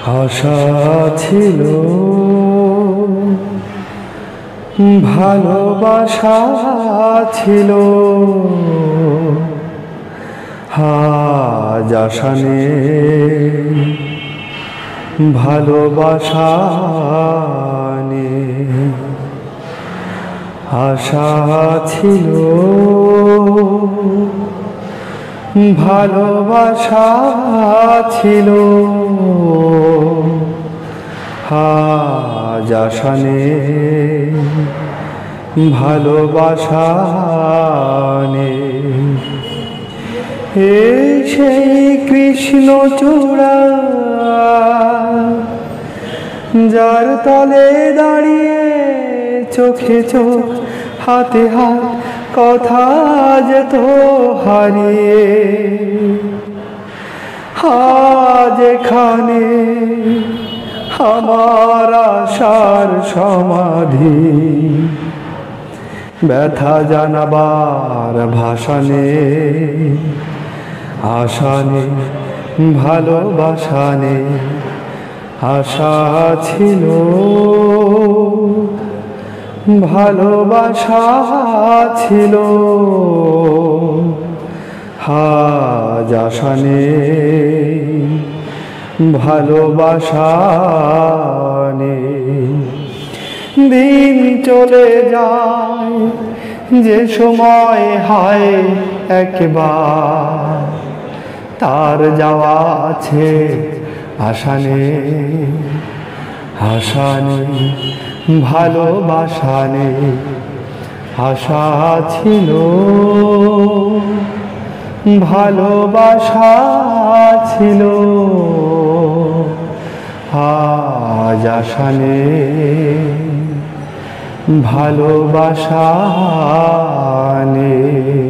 আশা ছিল, ভালোবাসা ছিল, আজ আশা নেই, ভালোবাসা নেই। আশা ছিল, ভালোবাসা ছিল, আজ আশা নেই, ভালোবাসা নেই। এই সেই কৃষ্ণচূড়া, যার তলে দাঁড়িয়ে চোখে চোখ হাতে হাত কথা যেত হারিয়ে, আজ এখানে আমার আশার সমাধি। ব্যথা জানাবার ভাষা নেই, আশা নেই, ভালোবাসা নেই। আশা ছিল, ভালোবাসা ছিল, আজ আশা নেই, ভালোবাসা নেই। দিন চলে যায়, যে সময় হয় একবার, তার যাওয়া আছে আশা নেই। আশা নেই, ভালোবাসা নেই। আশা ছিল, ভালোবাসা ছিল, আজ আশা নেই, ভালোবাসা নেই।